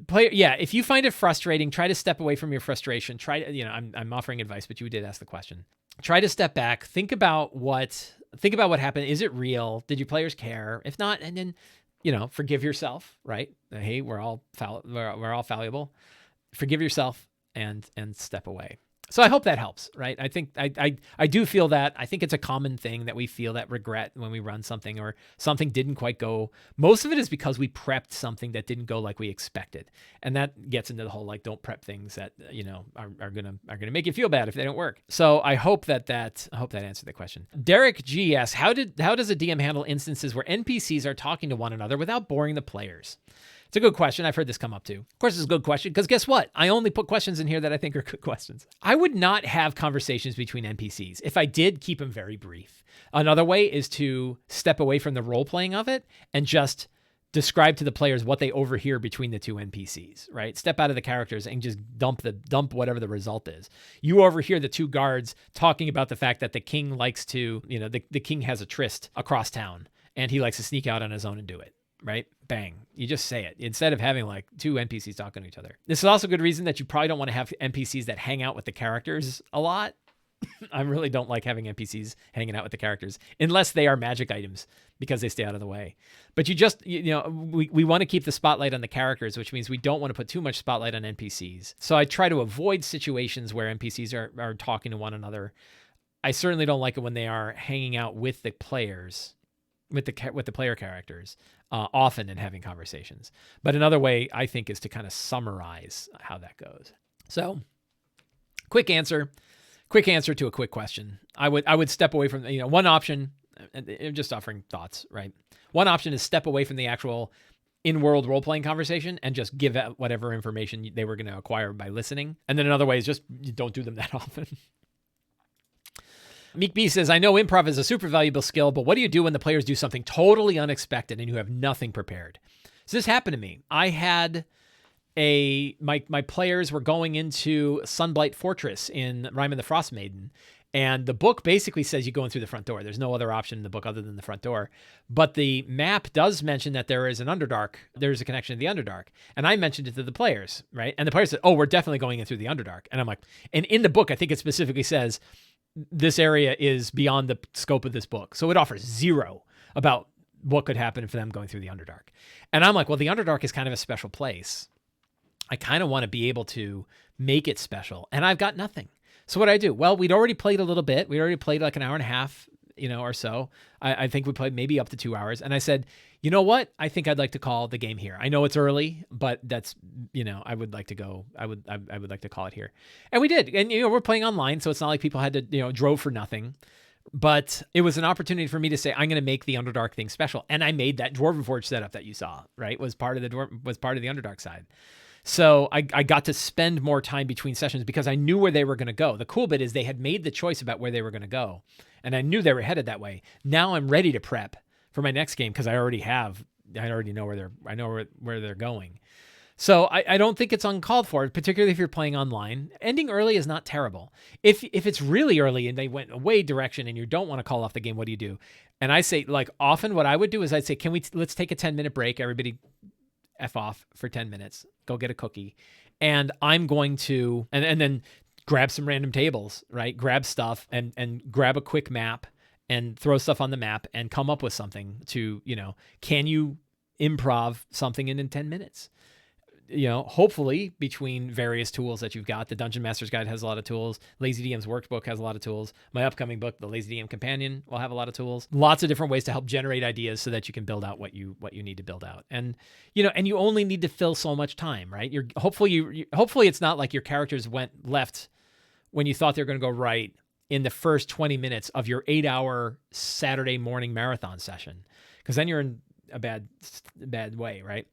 if you find it frustrating, try to step away from your frustration. I'm offering advice, but you did ask the question. Try to step back, think about what happened. Is it real? Did your players care? If not, and then forgive yourself, right? Hey, we're all fallible. Forgive yourself and step away. So I hope that helps, right? I think I do feel that. I think it's a common thing that we feel that regret when we run something or something didn't quite go. Most of it is because we prepped something that didn't go like we expected. And that gets into the whole, like, don't prep things that, are going to make you feel bad if they don't work. So I hope that answered the question. Derek G asks, how does a DM handle instances where NPCs are talking to one another without boring the players? It's a good question. I've heard this come up too. Of course, it's a good question because guess what? I only put questions in here that I think are good questions. I would not have conversations between NPCs. If I did, keep them very brief. Another way is to step away from the role-playing of it and just describe to the players what they overhear between the two NPCs, right? Step out of the characters and just dump whatever the result is. You overhear the two guards talking about the fact that the king likes to, the king has a tryst across town and he likes to sneak out on his own and do it. Right? Bang. You just say it instead of having like two NPCs talking to each other. This is also a good reason that you probably don't want to have NPCs that hang out with the characters a lot. I really don't like having NPCs hanging out with the characters unless they are magic items because they stay out of the way. But we want to keep the spotlight on the characters, which means we don't want to put too much spotlight on NPCs. So I try to avoid situations where NPCs are talking to one another. I certainly don't like it when they are hanging out with the players, with the player characters. Often in having conversations. But another way I think is to kind of summarize how that goes. So quick answer to a quick question. I would step away from, one option, just offering thoughts, right? One option is step away from the actual in-world role-playing conversation and just give out whatever information they were going to acquire by listening. And then another way is just don't do them that often. Meek B says, I know improv is a super valuable skill, but what do you do when the players do something totally unexpected and you have nothing prepared? So this happened to me. I had my players were going into Sunblight Fortress in Rime of the Frost Maiden. And the book basically says you go in through the front door. There's no other option in the book other than the front door. But the map does mention that there is an Underdark. There's a connection to the Underdark. And I mentioned it to the players, right? And the players said, oh, we're definitely going in through the Underdark. And I'm like, and in the book, I think it specifically says this area is beyond the scope of this book. So it offers zero about what could happen for them going through the Underdark. And I'm like, well, the Underdark is kind of a special place. I kind of want to be able to make it special. And I've got nothing. So what I do? Well, we'd already played a little bit. We'd already played like an hour and a half, or so. I think we played maybe up to 2 hours. And I said, you know what? I think I'd like to call the game here. I know it's early, but that's, I would like to go. I would like to call it here. And we did. And, we're playing online, so it's not like people had to, drove for nothing. But it was an opportunity for me to say, I'm going to make the Underdark thing special. And I made that Dwarven Forge setup that you saw, right? Was part of the Underdark side. So I got to spend more time between sessions because I knew where they were going to go. The cool bit is they had made the choice about where they were going to go, and I knew they were headed that way. Now I'm ready to prep for my next game because I already know where they're going. So I don't think it's uncalled for, particularly if you're playing online. Ending early is not terrible. If it's really early and they went away direction and you don't want to call off the game, what do you do? And I say, like, often what I would do is I'd say, let's take a 10-minute break. Everybody F off for 10 minutes, go get a cookie. And I'm going to, and then grab some random tables, right? Grab stuff and grab a quick map and throw stuff on the map and come up with something to, can you improv something in 10 minutes? Hopefully between various tools that you've got. The Dungeon Master's Guide has a lot of tools. Lazy DM's Workbook has a lot of tools. My upcoming book, The Lazy DM Companion, will have a lot of tools. Lots of different ways to help generate ideas so that you can build out what you need to build out. And and you only need to fill so much time, right? Hopefully it's not like your characters went left when you thought they were going to go right in the first 20 minutes of your 8-hour Saturday morning marathon session, because then you're in a bad way, right?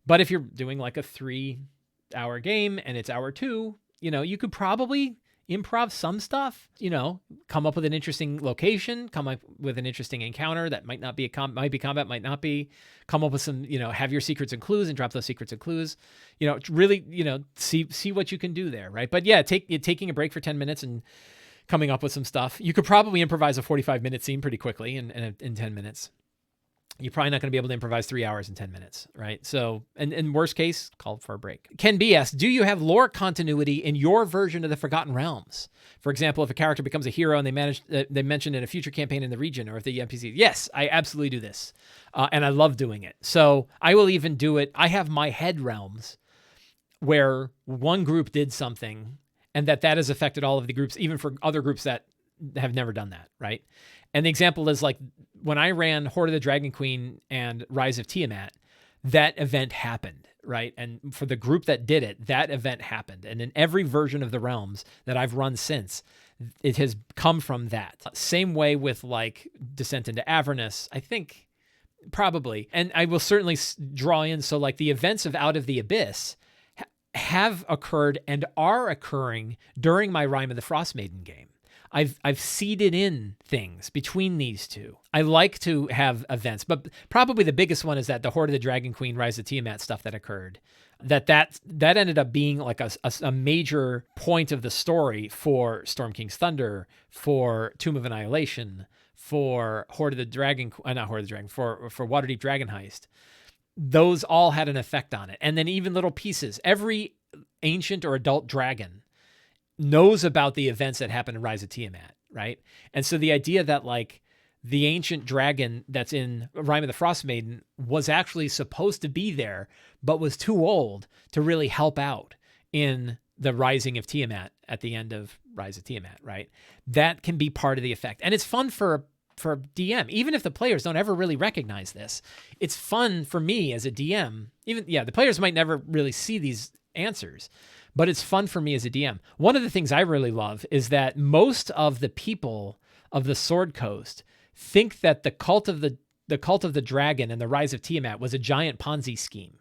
But if you're doing like a 3-hour game and it's hour 2, you could probably improv some stuff, come up with an interesting location, come up with an interesting encounter that might not be might be combat, might not be, come up with some, have your secrets and clues and drop those secrets and clues, really, see what you can do there. Right. But yeah, taking a break for 10 minutes and coming up with some stuff. You could probably improvise a 45-minute scene pretty quickly in 10 minutes. You're probably not going to be able to improvise 3 hours in 10 minutes, right? So, and in worst case, call for a break. Ken B asks, do you have lore continuity in your version of the Forgotten Realms? For example, if a character becomes a hero and they mention in a future campaign in the region, or if the NPC, yes, I absolutely do this. And I love doing it. So I will even do it. I have my head realms where one group did something and that has affected all of the groups, even for other groups that have never done that, right? And the example is like when I ran Horde of the Dragon Queen and Rise of Tiamat, that event happened, right? And for the group that did it, that event happened. And in every version of the realms that I've run since, it has come from that. Same way with like Descent into Avernus, I think probably. And I will certainly draw in. So like the events of Out of the Abyss have occurred and are occurring during my Rime of the Frost Maiden game. I've seeded in things between these two. I like to have events, but probably the biggest one is that the Horde of the Dragon Queen, Rise of Tiamat stuff that occurred. That ended up being like a major point of the story for Storm King's Thunder, for Tomb of Annihilation, for Horde of the Dragon, not Horde of the Dragon, for Waterdeep Dragon Heist. Those all had an effect on it. And then even little pieces. Every ancient or adult dragon knows about the events that happened in Rise of Tiamat, right? And so the idea that like the ancient dragon that's in Rime of the Frost Maiden was actually supposed to be there, but was too old to really help out in the rising of Tiamat at the end of Rise of Tiamat, right? That can be part of the effect. And it's fun for DM, even if the players don't ever really recognize this. It's fun for me as a DM. The players might never really see these answers, but it's fun for me as a DM. One of the things I really love is that most of the people of the Sword Coast think that the cult of the dragon and the rise of Tiamat was a giant Ponzi scheme,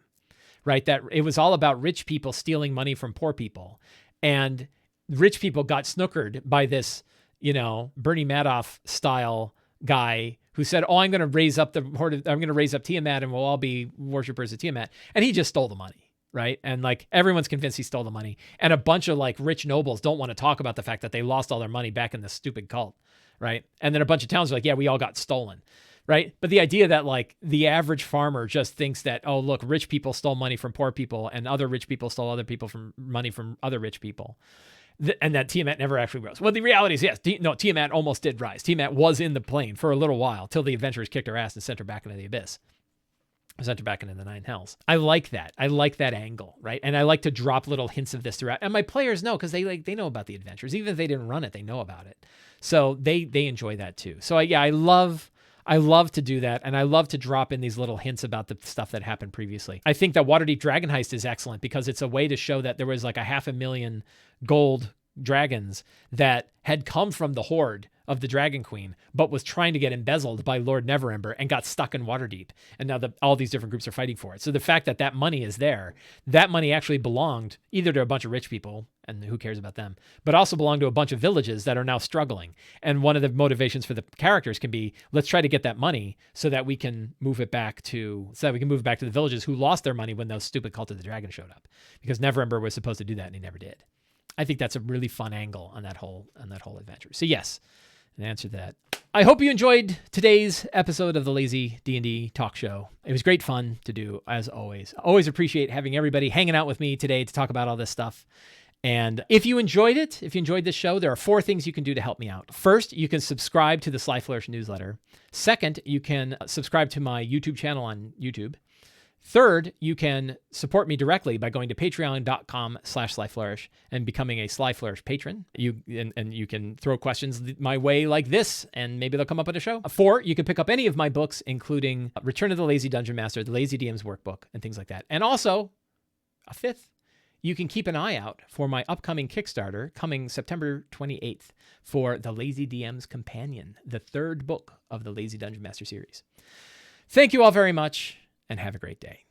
right? That it was all about rich people stealing money from poor people, and rich people got snookered by this, Bernie Madoff style guy who said, "Oh, I'm going to raise up the horde. I'm going to raise up Tiamat, and we'll all be worshippers of Tiamat." And he just stole the money, right? And like everyone's convinced he stole the money, and a bunch of like rich nobles don't want to talk about the fact that they lost all their money back in this stupid cult, right? And then a bunch of towns are like, "Yeah, we all got stolen." Right. But the idea that like the average farmer just thinks that, oh, look, rich people stole money from poor people and other rich people stole other people from money from other rich people. And that Tiamat never actually rose. Well, the reality is, yes, Tiamat almost did rise. Tiamat was in the plane for a little while till the adventurers kicked her ass and sent her back into the abyss. Sent her back into the nine hells. I like that. I like that angle, right? And I like to drop little hints of this throughout. And my players know because they know about the adventures. Even if they didn't run it, they know about it. So they enjoy that too. So I love to do that, and I love to drop in these little hints about the stuff that happened previously. I think that Waterdeep Dragon Heist is excellent because it's a way to show that there was like 500,000 gold dragons that had come from the horde of the Dragon Queen, but was trying to get embezzled by Lord Neverember and got stuck in Waterdeep. And now all these different groups are fighting for it. So the fact that that money is there, that money actually belonged either to a bunch of rich people, and who cares about them, but also belonged to a bunch of villages that are now struggling. And one of the motivations for the characters can be, let's try to get that money so that we can move it back to the villages who lost their money when those stupid Cult of the Dragon showed up, because Neverember was supposed to do that and he never did. I think that's a really fun angle on that whole adventure. So yes, an answer to that. I hope you enjoyed today's episode of the Lazy D&D Talk Show. It was great fun to do, as always. I always appreciate having everybody hanging out with me today to talk about all this stuff. And if you enjoyed it, if you enjoyed this show, there are 4 things you can do to help me out. First, you can subscribe to the Sly Flourish newsletter. Second, you can subscribe to my YouTube channel on YouTube. Third, you can support me directly by going to patreon.com/slyflourish and becoming a Sly Flourish patron. You can throw questions my way like this, and maybe they'll come up at a show. 4, you can pick up any of my books, including Return of the Lazy Dungeon Master, the Lazy DM's Workbook, and things like that. And also, a 5th, you can keep an eye out for my upcoming Kickstarter coming September 28th for the Lazy DM's Companion, the 3rd book of the Lazy Dungeon Master series. Thank you all very much, and have a great day.